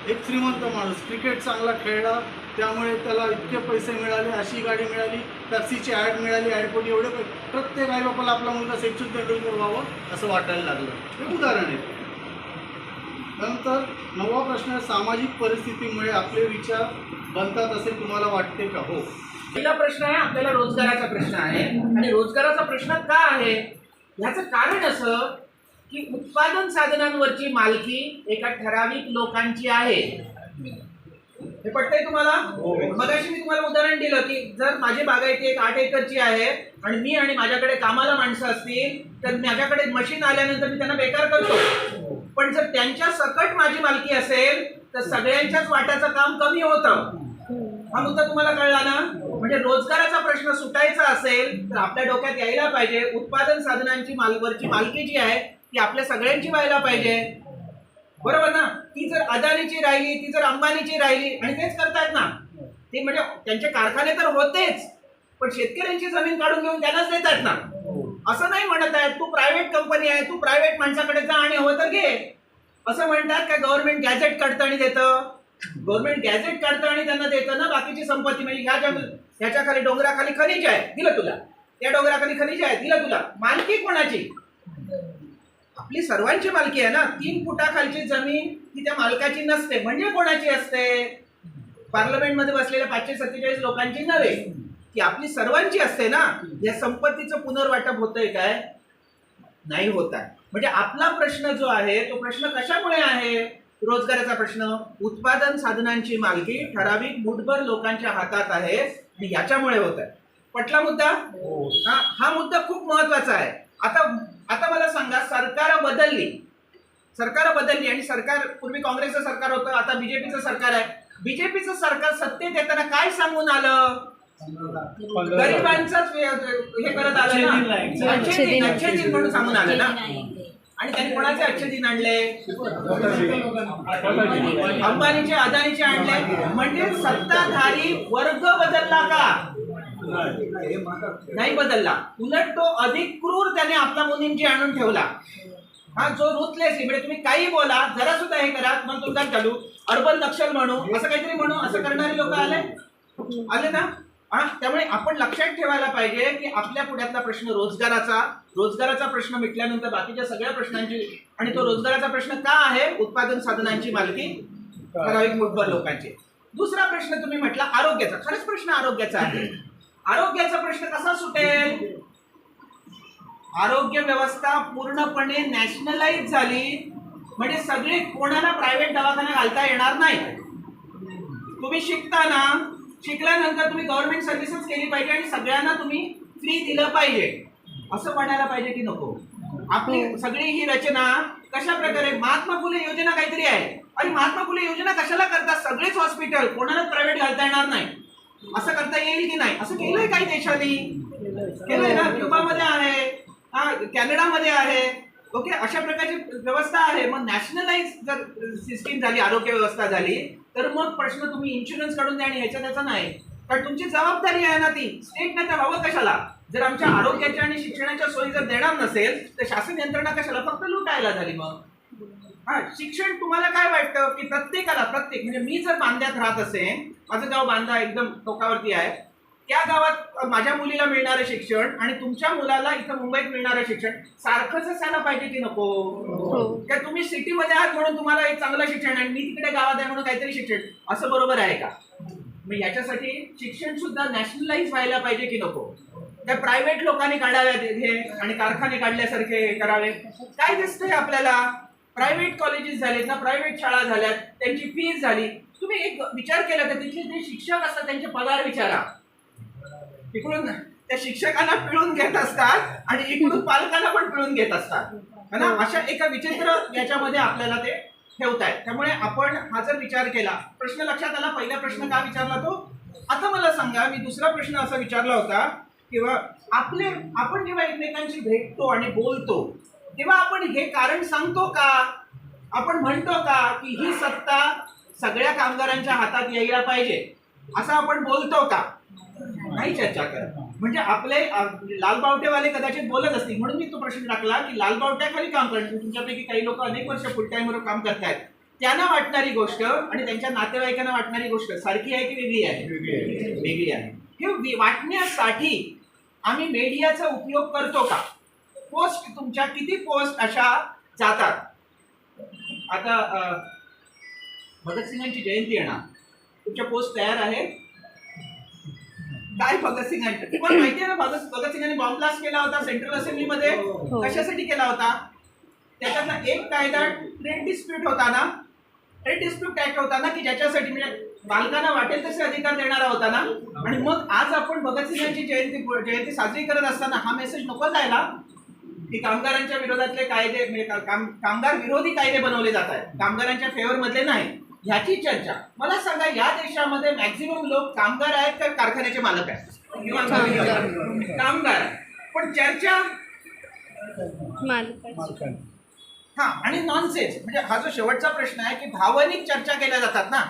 एक श्रीमंत माणूस, क्रिकेट चांगला खेळला, त्यामुळे त्याला इतके पैसे मिळाले, अशी गाडी मिळाली, टॅक्सीची ॲड मिळाली, ॲडपोटी एवढे प्रत्येक आई बापाला आपला मुलगा सचिन तेंडुलकर व्हावं असं वाटायला लागलं. हे उदाहरण आहे. नंतर 9वा प्रश्न आहे, सामाजिक परिस्थितीमुळे आपले विचार बनतात असे तुम्हाला वाटते का? हो. पहिला प्रश्न आहे आपल्याला रोजगाराचा प्रश्न आहे. आणि रोजगाराचा प्रश्न का आहे याचं कारण असं की उत्पादन साधनांवरची मालकी एका ठराविक लोकांची आहे. हे पटतंय तुम्हाला? मगाशी मी तुम्हाला उदाहरण दिलं की जर माझी बागायती एक 8 एकरची आहे आणि मी आणि माझ्याकडे कामाला माणसं असतील तर माझ्याकडे मशीन आल्यानंतर मी त्यांना बेकार करतो. पण जर त्यांच्या सकट माझी मालकी असेल तर सगळ्यांच्याच वाट्याचं काम कमी होतं. हा मुद्दा तुम्हाला कळला ना? म्हणजे रोजगाराचा प्रश्न सुटायचा असेल तर आपल्या डोक्यात यायला पाहिजे उत्पादन साधनांची वरची मालकी जी आहे ती आपल्या सगळ्यांची व्हायला पाहिजे. बरोबर ना? ती जर अदानीची राहिली, ती जर अंबानीची राहिली, आणि तेच करतायत ना ते, म्हणजे त्यांचे कारखाने तर होतेच पण शेतकऱ्यांची जमीन काढून घेऊन त्यांनाच देतात ना. असं नाही म्हणत आहेत तू प्रायव्हेट कंपनी आहे, तू प्रायव्हेट माणसाकडे जा आणि हवं तर घे असं म्हणतात का? गव्हर्नमेंट गॅझेट काढतं आणि देतं. गव्हर्नमेंट गॅझेट काढतं आणि त्यांना देतं ना बाकीची संपत्ती. म्हणजे ह्याच्या खाली डोंगराखाली खनिज आहे, दिलं तुला. त्या डोंगराखाली खनिज आहे, दिलं तुला. मालकी कोणाची? आपली सर्वांची मालकी आहे ना. 3 फुटाखालची जमीन ही त्या मालकाची नसते. म्हणजे कोणाची असते? पार्लमेंटमध्ये बसलेल्या 547 लोकांची नव्हे, ती आपली सर्वांची असते ना. या संपत्तीचं पुनर्वाटप होतंय काय? नाही होत आहे. म्हणजे आपला प्रश्न जो आहे तो प्रश्न कशामुळे आहे? रोजगाराचा प्रश्न. उत्पादन साधनांची मालकी ठराविक मुठभर लोकांच्या हातात आहे आणि याच्यामुळे होत आहे. पटला मुद्दा? हा मुद्दा खूप महत्वाचा आहे. आता मला सांगा, सरकार बदलली आणि सरकार पूर्वी काँग्रेसचं सरकार होतं, आता बीजेपीचं सरकार आहे. बीजेपीचं सरकार सत्तेत येताना काय सांगून आलं? गरिबांचंच हे करत आलं ना, अच्छे दिन म्हणून सांगून आलं ना. आणि त्यांनी कोणाचे अच्छे दिन आणले? अंबानीचे, अदानीचे आणले. म्हणजे सत्ताधारी वर्ग बदलला का? नाही बदलला. उलट तो अधिक क्रूर त्याने आपला मुनीमजी आणून ठेवला. हा जो रुथलेस, म्हणजे तुम्ही काही बोला, जरा सुद्धा हे करा, मग तुमचा चालू अर्बन नक्षल म्हणू, असं काहीतरी म्हणू, असं करणारे लोक आले ना. हा, त्यामुळे आपण लक्षात ठेवायला पाहिजे की आपल्या पुढ्यातला प्रश्न रोजगाराचा प्रश्न मिटल्यानंतर बाकीच्या सगळ्या प्रश्नांची, आणि तो रोजगाराचा प्रश्न का आहे? उत्पादन साधनांची मालकी ठराविक मुठभर लोकांची. दुसरा प्रश्न तुम्ही म्हटला आरोग्याचा. खरंच प्रश्न आरोग्याचा आहे. आरोग्याचा प्रश्न कसा सुटेल? आरोग्य व्यवस्था पूर्णपणे नॅशनलाइज झाली म्हणजे सगळे कोणाला प्रायव्हेट दवाखाना घालता येणार नाही. तुम्ही शिकल्यानंतर तुम्ही गव्हर्नमेंट सर्व्हिसेस केली पाहिजे आणि सगळ्यांना तुम्ही फ्री दिलं पाहिजे असं म्हणायला पाहिजे की नको? आपली सगळी ही रचना कशा प्रकारे, महात्मा फुले योजना काहीतरी आहे, आणि महात्मा फुले योजना कशाला करतात? सगळेच हॉस्पिटल कोणालाच प्रायव्हेट घालता येणार नाही असं करता येईल की नाही? असं केलंय काही देशांनी, केलंय ना. क्युबामध्ये आहे, कॅनडामध्ये आहे, ओके, अशा प्रकारची व्यवस्था आहे. मग नॅशनलाइज जर सिस्टीम झाली, आरोग्य व्यवस्था झाली, तर मग प्रश्न तुम्ही इन्शुरन्स काढून द्या आणि ह्याच्या त्याचा नाही. कारण तुमची जबाबदारी आहे ना ती. स्टेटने तर व्हावं कशाला? जर आमच्या आरोग्याच्या आणि शिक्षणाच्या सोयी जर देणार नसेल तर शासन यंत्रणा कशाला? फक्त लुटायला झाली. मग हा शिक्षण तुम्हाला काय वाटतं की प्रत्येकाला म्हणजे मी जर बांद्यात राहत असेल, माझं गाव बांदा एकदम टोकावरती आहे, त्या गावात माझ्या मुलीला मिळणारं शिक्षण आणि तुमच्या मुलाला इथं मुंबईत मिळणारं शिक्षण सारखंच असायला पाहिजे की नको? का तुम्ही सिटीमध्ये आहात म्हणून तुम्हाला एक चांगलं शिक्षण आणि मी तिकडे गावात आहे म्हणून काहीतरी शिक्षण, असं बरोबर आहे का? मग याच्यासाठी शिक्षण सुद्धा नॅशनलाइज व्हायला पाहिजे की नको? त्या प्रायव्हेट लोकांनी काढाव्यात हे आणि कारखाने काढल्यासारखे करावे. काय दिसतंय आपल्याला? प्रायव्हेट कॉलेजेस झालेत ना, प्रायव्हेट शाळा झाल्यात, त्यांची फीस झाली. तुम्ही एक विचार केला तर तिथले जे शिक्षक असतात त्यांचे पगार विचारा. इकडून त्या शिक्षकांना पिळून घेत असतात आणि इकडून पालकांना पण पिळून घेत असतात ना. अशा एका विचित्र याच्यामध्ये आपल्याला ते ठेवतायत. त्यामुळे आपण हा जर विचार केला, प्रश्न लक्षात आला. पहिला प्रश्न का विचारला तो? आता मला सांगा, मी दुसरा प्रश्न असा विचारला होता किंवा आपण जेव्हा एकमेकांशी भेटतो आणि बोलतो तेव्हा आपण हे कारण सांगतो का? आपण म्हणतो का की ही सत्ता सगळ्या कामगारांच्या हातात यायला पाहिजे, असं आपण बोलतो का? नाही चर्चा करत. म्हणजे आपले लालबावटेवाले कदाचित बोलत असतील म्हणून मी तो प्रश्न टाकला की लालबावट्याखाली काम करतात. तुमच्यापैकी काही लोक अनेक वर्ष फुल टाइमवर काम करतायत, त्यांना वाटणारी गोष्ट आणि त्यांच्या नातेवाईकांना वाटणारी गोष्ट सारखी आहे की वेगळी आहे? वेगळी आहे. हे वाटण्यासाठी आम्ही मीडियाचा उपयोग करतो का? पोस्ट, तुमच्या किती पोस्ट अशा जातात? आता भगतसिंगांची जयंती येणार, तुमच्या पोस्ट तयार आहे काय? भगतसिंगांची तुम्हाला माहिती आहे ना, भगतसिंगांनी बॉम्ब ब्लास्ट केला होता सेंट्रल असेंब्लीमध्ये. कशासाठी केला होता? त्याच्यातला एक कायदा ट्रेड डिस्प्यूट होता ना, ट्रेड डिस्प्यूट ऍक्ट होता ना, की ज्याच्यासाठी म्हणजे बालकांना वाटेल तसे अधिकार देणारा होता ना. आणि मग आज आपण भगतसिंगांची जयंती साजरी करत असताना हा मेसेज नको जायला की कामगारांच्या विरोधातले कायदे म्हणजे कामगार विरोधी कायदे बनवले जात आहेत, कामगारांच्या फेवर मधले नाही, ह्याची चर्चा. मला सांगा, या देशामध्ये मॅक्झिमम लोक कामगार आहेत का कारखान्याचे मालक आहेत? कामगार आहेत. पण चर्चा हा आणि नॉनसेन्स. म्हणजे हा जो शेवटचा प्रश्न आहे की भावनिक चर्चा केल्या जातात ना,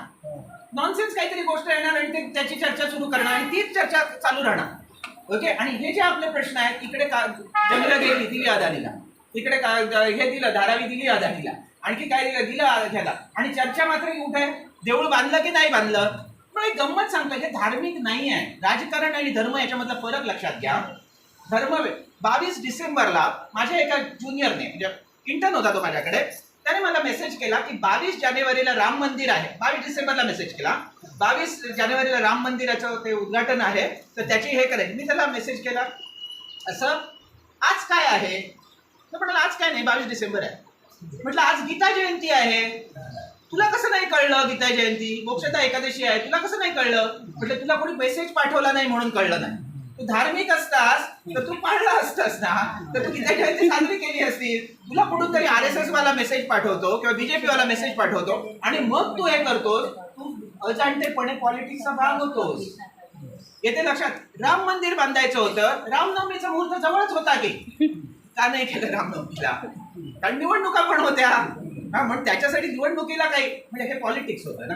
नॉनसेन्स काहीतरी गोष्ट येणार आणि त्याची चर्चा सुरू करणार आणि तीच चर्चा चालू राहणार. ओके, आणि हे जे आपले प्रश्न आहेत, इकडे जंगलं गेली दिली अदानीला, इकडे हे दिलं धारावी दिली अदानीला, आणखी काय दिलं ह्याला, आणि चर्चा मात्र कुठे? देऊळ बांधलं की नाही बांधलं? पण एक गंमत सांगतो, हे धार्मिक नाही आहे. राजकारण आणि धर्म याच्यामधला फरक लक्षात घ्या. धर्म 22 डिसेंबरला माझ्या एका ज्युनियरने, म्हणजे इंटर्न होता तो माझ्याकडे, त्याने मला मेसेज केला की 22 जानेवारीला राम मंदिर आहे. 22 डिसेंबरला मेसेज केला, 22 जानेवारीला राम मंदिराचं ते उद्घाटन आहे, तर त्याची हे करेल. मी त्याला मेसेज केला असं, आज काय आहे? तर म्हणाला आज काय नाही, 22 डिसेंबर आहे. म्हटलं आज गीता जयंती आहे, तुला कसं नाही कळलं? गीता जयंती, मोक्षदा एकादशी आहे, तुला कसं नाही कळलं? म्हटलं तुला कोणी मेसेज पाठवला नाही म्हणून कळलं नाही. तू धार्मिक असतास तर तू पाळलं असतास ना, तर तू गीता जयंती साजरी केली असती. तुला कुठून तरी RSS वाला मेसेज पाठवतो किंवा BJP वाला मेसेज पाठवतो आणि मग तू हे करतोस, तू अजाणतेपणे पॉलिटिक्सचा भाग होतोस. येते लक्षात. राम मंदिर बांधायचं होतं, रामनवमीचा मुहूर्त जवळच होता की का नाही केलं रामनवमीला? कारण निवडणुका पण होत्या. हा, म्हणून त्याच्यासाठी निवडणुकीला काही म्हणजे हे पॉलिटिक्स होतं ना.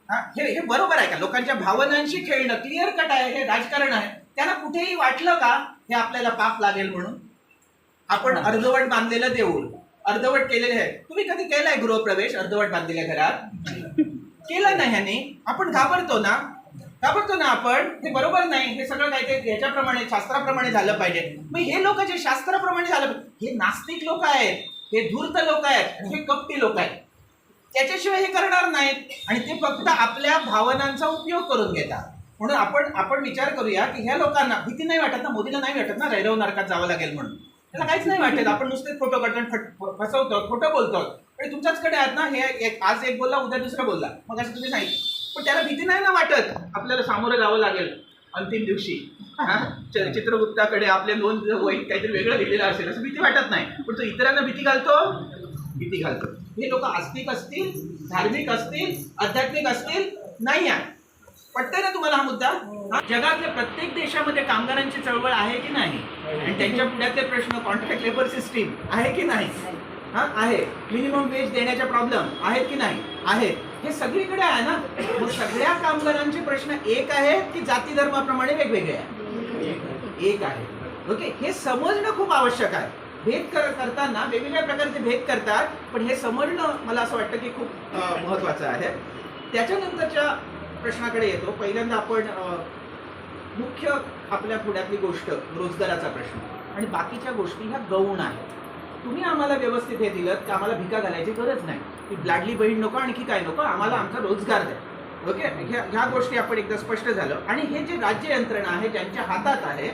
हा, हे बरोबर आहे का? लोकांच्या भावनांशी खेळणं क्लिअर कट आहे, हे राजकारण आहे. त्यांना कुठेही वाटलं का हे आपल्याला पाप लागेल म्हणून? आपण अर्धवट बांधलेलं देऊळ, अर्धवट केलेले आहे. तुम्ही कधी केलाय गृहप्रवेश अर्धवट बांधलेल्या घरात? केलं नाही ह्याने. आपण घाबरतो ना आपण. हे बरोबर नाही. हे सगळं काय ते ह्याच्याप्रमाणे शास्त्राप्रमाणे झालं पाहिजे. मग हे लोक जे शास्त्राप्रमाणे झालं, हे नास्तिक लोक आहेत, हे धूर्त लोक आहेत, हे कपटी लोक आहेत. त्याच्याशिवाय हे करणार नाहीत आणि ते फक्त आपल्या भावनांचा उपयोग करून घेतात. म्हणून आपण विचार करूया की ह्या लोकांना भीती नाही वाटत ना, मोदीला नाही वाटत ना रैरव नरकात जावं लागेल म्हणून. त्याला काहीच नाही वाटत. आपण नुसतेच फोटो काढतो, फसवतो, खोटं बोलतो. आणि तुमच्याचकडे आहेत ना, हे आज एक बोलला उद्या दुसरं बोलला, मग असं तुम्ही सांगितलं. पण त्याला भीती नाही ना वाटत आपल्याला सामोरं जावं लागेल अंतिम दिवशी. चित्रगुप्ताकडे आपले नोंद वही काहीतरी वेगळं लिहिलेलं असेल असं भीती वाटत नाही. पण तो इतरांना भीती घालतो. हे लोक आस्तिक असतील, धार्मिक असतील, आध्यात्मिक असतील नाही आहे. पटतंय ना तुम्हाला हा मुद्दा? जगातल्या प्रत्येक देशामध्ये कामगारांची चळवळ आहे की नाही, आणि त्यांच्या पुढ्यातले प्रश्न कॉन्ट्रॅक्ट लेबर सिस्टीम आहे की नाही, आहे, मिनिमम वेज देण्याच्या प्रॉब्लेम आहेत की नाही, आहेत, हे सगळीकडे आहे ना. मग सगळ्या कामगारांचे प्रश्न एक आहेत की जाती धर्माप्रमाणे वेगवेगळे आहेत? एक आहे. ओके, हे समजणं खूप आवश्यक आहे. भेद करताना वेगवेगळ्या प्रकारचे भेद करतात, पण हे समजणं मला असं वाटतं की खूप महत्त्वाचं आहे. त्याच्यानंतरच्या प्रश्नाकडे येतो. पहिल्यांदा आपण मुख्य आपल्या पुढ्यातली गोष्ट रोजगाराचा प्रश्न, आणि बाकीच्या गोष्टी ह्या गौण आहेत. तुम्ही आम्हाला व्यवस्थित हे दिलं की आम्हाला भिका घालायची गरज नाही, की लाडली बहीण नको, आणखी काय नको, आम्हाला आमचा रोजगार द्या. ओके, ह्या गोष्टी आपण एकदा स्पष्ट झालं. आणि हे जे राज्य यंत्रणा आहे ज्यांच्या हातात आहे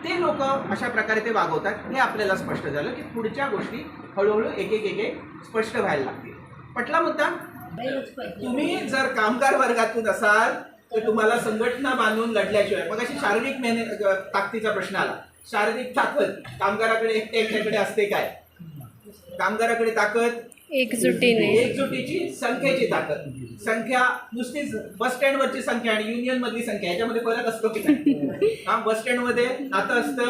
ते लोक अशा प्रकारे ते वागवतात, हे आपल्याला स्पष्ट झालं की पुढच्या गोष्टी हळूहळू एक एक स्पष्ट व्हायला लागतील. पटला मुद्दा? तुम्ही जर कामगार वर्गातून असाल तर तुम्हाला संघटना बांधून लढल्याशिवाय, मग अशी शारीरिक ताकदीचा प्रश्न आला. शारीरिक ताकद कामगाराकडे एकट्याकडे असते काय? कामगाराकडे ताकद एकजुटीची संख्येची ताकद. संख्या नुसतीच बस स्टँडवरची संख्या आणि युनियन मधली संख्या याच्यामध्ये फरक असतो की नाही? हा, बस स्टँडमध्ये नातं असतं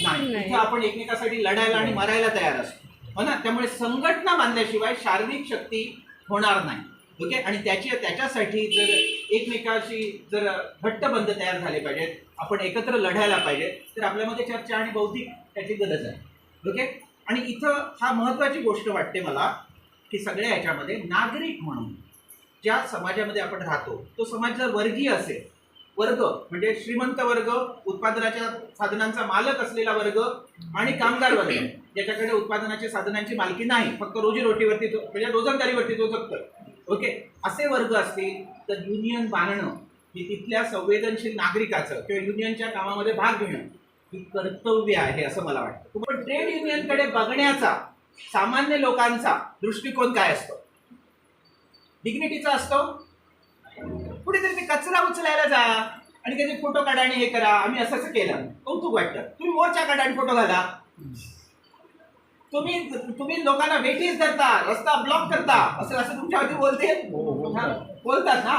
नाही, इथे आपण एकमेकासाठी लढायला आणि मरायला तयार असतो, हो ना. त्यामुळे संघटना बांधल्याशिवाय शारीरिक शक्ती होणार नाही. ओके, आणि त्याच्यासाठी जर एकमेकाशी जर घट्टबंध तयार झाले पाहिजेत, आपण एकत्र लढायला पाहिजे, तर आपल्यामध्ये चर्चा आणि बौद्धिक त्याची गरज आहे. ओके, आणि इथं हा महत्त्वाची गोष्ट वाटते मला की सगळ्या ह्याच्यामध्ये नागरिक म्हणून ज्या समाजामध्ये आपण राहतो तो समाज जर वर्गीय असेल, वर्ग म्हणजे श्रीमंत वर्ग, उत्पादनाच्या साधनांचा मालक असलेला वर्ग, आणि कामगार वर्ग ज्याच्याकडे उत्पादनाच्या साधनांची मालकी नाही, फक्त रोजीरोटीवरती म्हणजे रोजंदारीवरती तो जगतो. ओके, असे वर्ग असतील तर युनियन बांधणं हे तिथल्या संवेदनशील नागरिकाचं किंवा युनियनच्या कामामध्ये भाग घेणं ही कर्तव्य आहे असं मला वाटतं. पण ट्रेड युनियनकडे बघण्याचा सामान्य लोकांचा दृष्टिकोन काय असतो? डिग्निटीचा असतो. कुठेतरी ते कचरा उचलायला जा आणि त्याचे फोटो काढा आणि हे करा, आम्ही असं केलं, कौतुक वाटतं. तुम्ही मोर्चा काढा आणि फोटो घाला. तुम्ही लोकांना वेटीज धरता, रस्ता ब्लॉक करता, असं तुमच्यावरती बोलतात ना,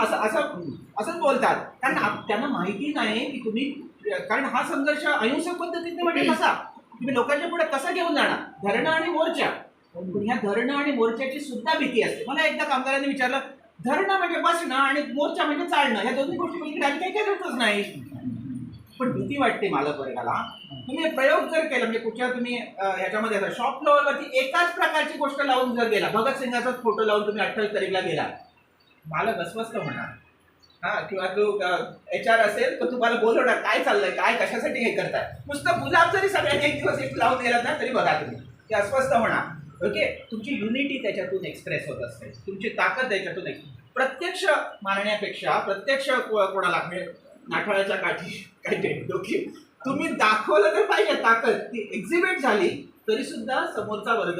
असंच बोलतात. कारण त्यांना माहिती नाही की तुम्ही, कारण हा संघर्ष अहिंसक पद्धतीने म्हणजे कसा तुम्ही लोकांच्या पुढे कसा घेऊन जाणार, धरणं आणि मोर्चा. पण ह्या धरणं आणि मोर्चाची सुद्धा भीती असते. मला एकदा कामगारांनी विचारलं, धरणं म्हणजे बसणं आणि मोर्चा म्हणजे चालणं, ह्या दोन्ही गोष्टी काही करतच नाही. पण भीती वाटते मालक वर्गाला. तुम्ही प्रयोग जर केला म्हणजे कुठच्या तुम्ही ह्याच्यामध्ये शॉप फ्लोअरवरती एकाच प्रकारची गोष्ट लावून जर गेला, भगतसिंगाचाच फोटो लावून तुम्ही 28 तारीखला गेला, मालक अस्वस्थ होणार. हा, किंवा तो HR असेल तर तुम्हाला बोलवणार, काय चाललंय, काय कशासाठी हे करताय. नुसतं गुलाब जरी सगळ्यांनी एक दिवस एक लावून गेलात ना तरी बघा तुम्ही ते अस्वस्थ होणार. ओके, तुमची युनिटी त्याच्यातून एक्सप्रेस होत असते, तुमची ताकद त्याच्यातून प्रत्यक्ष मारण्यापेक्षा प्रत्यक्ष कोणाला नाठाळाच्या काठी काय डोकी तुम्ही दाखवलं तर पाहिजे ताकद, ती एक्झिबिट झाली तरी सुद्धा समोरचा वर्ग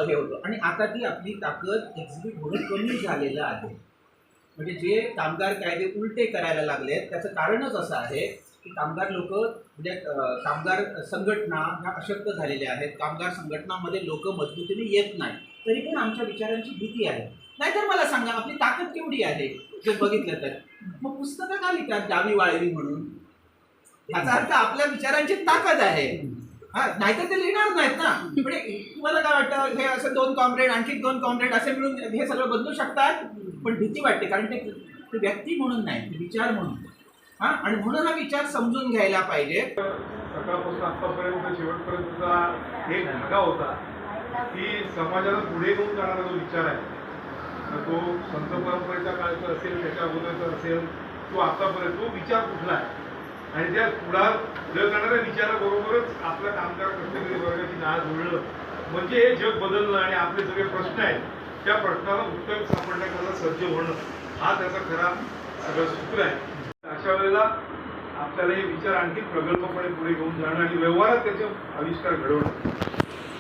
हे होतो. आणि आता ती आपली ताकद एक्झिबिट होणं कमी झालेलं आहे. म्हणजे जे कामगार कायदे उलटे करायला लागलेत त्याचं कारणच असं आहे की कामगार लोक म्हणजे कामगार संघटना ह्या अशक्त झालेल्या आहेत. कामगार संघटनामध्ये लोक मजबूतीने येत नाही, तरी पण आमच्या विचारांची भीती आहे. नाहीतर मला सांगा आपली ताकद केवढी आहे जर बघितलं तर. मग पुस्तकं का लिहितात डावी वाळवी म्हणून? याचा अर्थ आपल्या विचारांची ताकद आहे. हा, नाहीतर ते लिहिणार नाहीत ना. म्हणजे तुम्हाला काय वाटतं हे असं 2 कॉम्रेड आणखी 2 कॉम्रेड असे मिळून हे सगळं बदलू शकतात? पण भीती वाटते, कारण ते व्यक्ती म्हणून नाही, ते विचार म्हणून. हा, आणि म्हणून हा विचार समजून घ्यायला पाहिजे. सकाळपासून आतापर्यंत शेवटपर्यंतचा एक धागा होता की समाजाला पुढे घेऊन जाणारा जो विचार आहे तो संत परंपरेच्या काळाचा असेल, त्याच्या अगोदरचा असेल, तो आतापर्यंत तो विचार कुठला आहे. आणि त्या पुढे जाणाऱ्या विचाराबरोबरच आपल्या कामगार कष्टकरी वर्गाची नाळ जुळलं म्हणजे हे जग बदलणं आणि आपले सगळे प्रश्न आहेत त्या प्रश्नाला उत्तर सापडण्याकरता सज्ज होणं हा त्याचा खरा सगळं सूत्र आहे. अशा वेळेला आपल्याला हे विचार आणखी प्रगल्भपणे पुढे घेऊन जाणं आणि व्यवहारात त्याचे आविष्कार घडवणं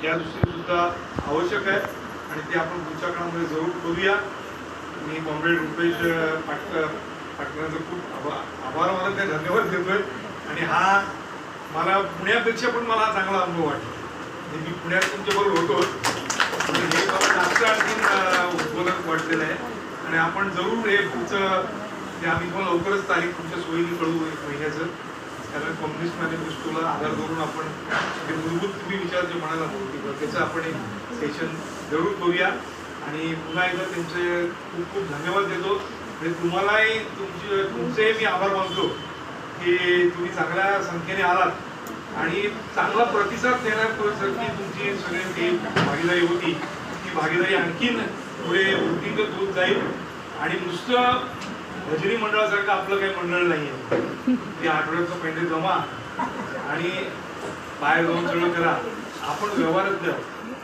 या दृष्टीने सुद्धा आवश्यक आहे आणि ते आपण पुढच्या काळामध्ये जरूर करूया. मी कॉम्रेड रुपेश पाटकरांचा खूप आभार मानत आहे, धन्यवाद देतोय. आणि हा मला पुण्यापेक्षा पण मला हा चांगला अनुभव वाटला. मी पुण्यात तुमच्याबरोबर होतो हे मला जास्त आणखीन उद्बोधक वाटलेलं आहे आणि आपण जरूर हे पुढचं ते आम्ही तुम्हाला लवकरच तारीख तुमच्या सोयीने कळवू 1 महिन्याचं. कारण कम्युनिस्ट मॅनिफेस्टोला आधार धरून आपण जे मूलभूत तुम्ही विचार जे म्हणाला होते त्याचं आपण एक सेशन जरूर करूया. आणि पुन्हा एकदा त्यांचे खूप खूप धन्यवाद देतो. म्हणजे तुम्हालाही तुमचे मी आभार मानतो की तुम्ही चांगल्या संख्येने आलात आणि चांगला प्रतिसाद देण्यासारखी तुमची सगळ्यांची भागीदारी होती. ती भागीदारी आणखीन पुढे वृद्धिंगत होत जाईल. आणि नुसतं भजनी मंडळासारखं आपलं काही मंडळ नाही आहे. ते आठवड्याचं पहिले जमा आणि बाहेर जाऊन सगळं करा. आपण व्यवहारात द्या.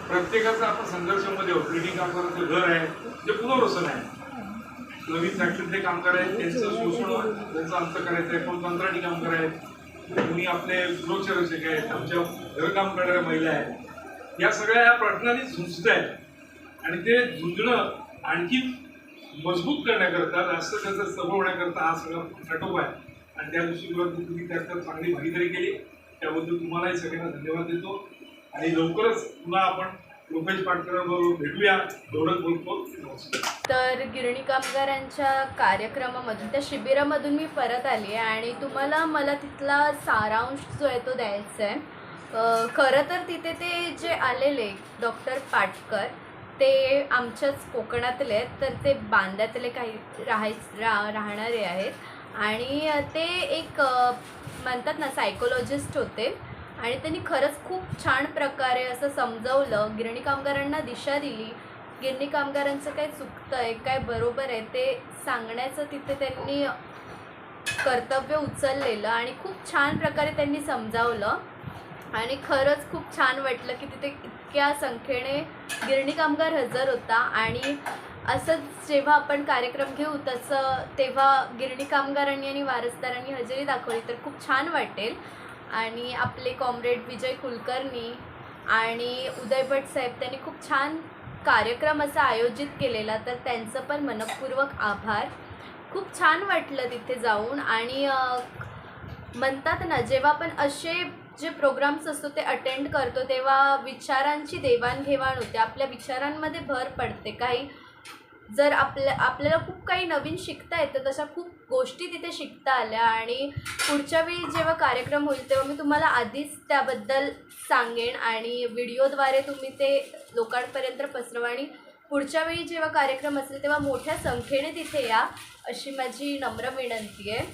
प्रत्येकाचं आपण संघर्षामध्ये आहोत. क्लिनिक कामगारांचं घर आहे जे पुनर्वसन आहे. नवीन फॅक्टरीतले कामगार आहेत त्यांचं शोषण त्यांचं अंत करायचं आहे. कोण कंत्राटी कामगार आहेत, कोणी आपले सुरक्षा रक्षक आहेत, आमच्या घरकाम करणाऱ्या महिला आहेत. या सगळ्या या प्रश्नांनी झुंजत आहेत. आणि ते झुंजणं आणखी मजबूत करण्याकरता जास्त त्याचं सबळ होण्याकरता हा सगळा सेटअप आहे. आणि त्या दृष्टीकोनातून तुम्ही त्यात चांगली भागीदारी केली त्याबद्दल तुम्हालाही सगळ्यांना धन्यवाद देतो. आणि लवकरच पुन्हा आपण लोकेश पाटकरांबरोबर भेटूया. एवढंच बोलतो. नमस्कार. तर गिरणी कामगारांच्या कार्यक्रमामधून त्या शिबिरामधून मी परत आली आहे आणि तुम्हाला मला तिथला सारांश जो आहे तो द्यायचा आहे. खरं तर तिथे ते जे आलेले डॉक्टर पाटकर ते आमच्याच कोकणातले आहेत. तर ते बांद्यातले काही राहणारे आहेत आणि ते एक म्हणतात ना सायकोलॉजिस्ट होते. आणि त्यांनी खरंच खूप छान प्रकारे असं समजवलं, गिरणी कामगारांना दिशा दिली. गिरणी कामगारांचं काय चुकतं आहे, काय बरोबर आहे ते सांगण्याचं तिथे त्यांनी कर्तव्य उचललेलं आणि खूप छान प्रकारे त्यांनी समजावलं. आणि खरंच खूप छान वाटलं की तिथे इतक्या संख्येने गिरणी कामगार हजर होता. आणि असंच जेव्हा आपण कार्यक्रम घेऊ तसं तेव्हा गिरणी कामगारांनी आणि वारसदारांनी हजेरी दाखवली तर खूप छान वाटेल. आणि आपले कॉम्रेड विजय कुलकर्णी आणि उदय भट साहेब त्यांनी खूप छान कार्यक्रम असा आयोजित केलेला. तर त्यांचं पण मनपूर्वक आभार. खूप छान वाटलं तिथे जाऊन. आणि म्हणतात ना जेव्हा आपण असे जे प्रोग्राम्स असतो ते अटेंड करतो तेव्हा विचारांची देवाणघेवाण होते. आपल्या विचारांमध्ये भर पडते. काही जर आपल्याला खूप काही नवीन शिकता येतं तशा खूप गोष्टी तिथे शिकता आल्या. आणि पुढच्या वेळी जेव्हा कार्यक्रम होईल तेव्हा मी तुम्हाला आधीच त्याबद्दल सांगेन आणि व्हिडिओद्वारे तुम्ही ते लोकांपर्यंत पसरवा. आणि पुढच्या वेळी जेव्हा कार्यक्रम असेल तेव्हा मोठ्या संख्येने तिथे या अशी माझी नम्र विनंती आहे.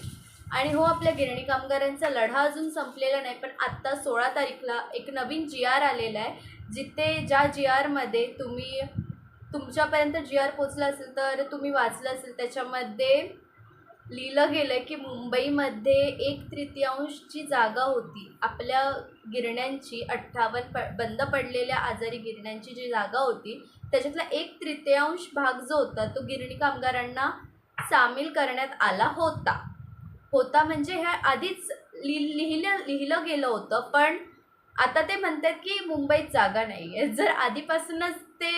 आणि हो, आपल्या गिरणी कामगारांचा लढा अजून संपलेला नाही. पण आत्ता 16 तारीखला एक नवीन GR आलेला आहे जिथे ज्या GRमध्ये तुमच्यापर्यंत GR पोचला असेल तर तुम्ही वाचलं असेल. त्याच्यामध्ये लिहिलं गेलं की मुंबईमध्ये 1/3 जी जागा होती आपल्या गिरण्यांची 58 बंद पडलेल्या आजारी गिरण्यांची जी जागा होती त्याच्यातला 1/3 भाग जो होता तो गिरणी कामगारांना सामील करण्यात आला होता म्हणजे ह्या आधीच लिहिलं गेलं होतं. पण आता ते म्हणतात की मुंबईत जागा नाही आहे. जर आधीपासूनच ते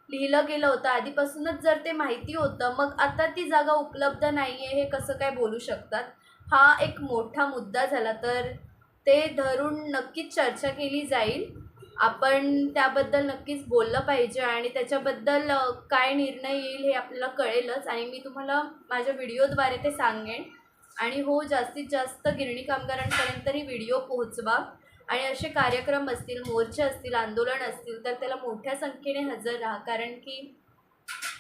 लिहिलं गेलं होतं, आधीपासूनच जर ते माहिती होतं, मग आता ती जागा उपलब्ध नाही आहे हे कसं काय बोलू शकतात. हा एक मोठा मुद्दा झाला. तर ते धरून नक्कीच चर्चा केली जाईल. आपण त्याबद्दल नक्कीच बोललं पाहिजे आणि त्याच्याबद्दल काय निर्णय येईल हे आपल्याला कळेलच. आणि मी तुम्हाला माझ्या व्हिडिओद्वारे ते सांगेन. आणि हो, जास्तीत जास्त गिरणी कामगारांपर्यंतही व्हिडिओ पोहोचवा. आणि असे कार्यक्रम असतील, मोर्चे असतील, आंदोलन असतील तर त्याला मोठ्या संख्येने हजर राहा. कारण की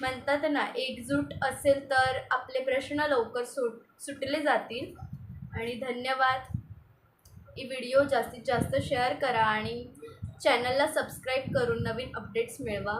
म्हणतात ना एकजूट असेल तर आपले प्रश्न लवकर सुटले जातील. आणि धन्यवाद. ही व्हिडिओ जास्तीत जास्त शेअर करा आणि चॅनलला सबस्क्राईब करून नवीन अपडेट्स मिळवा.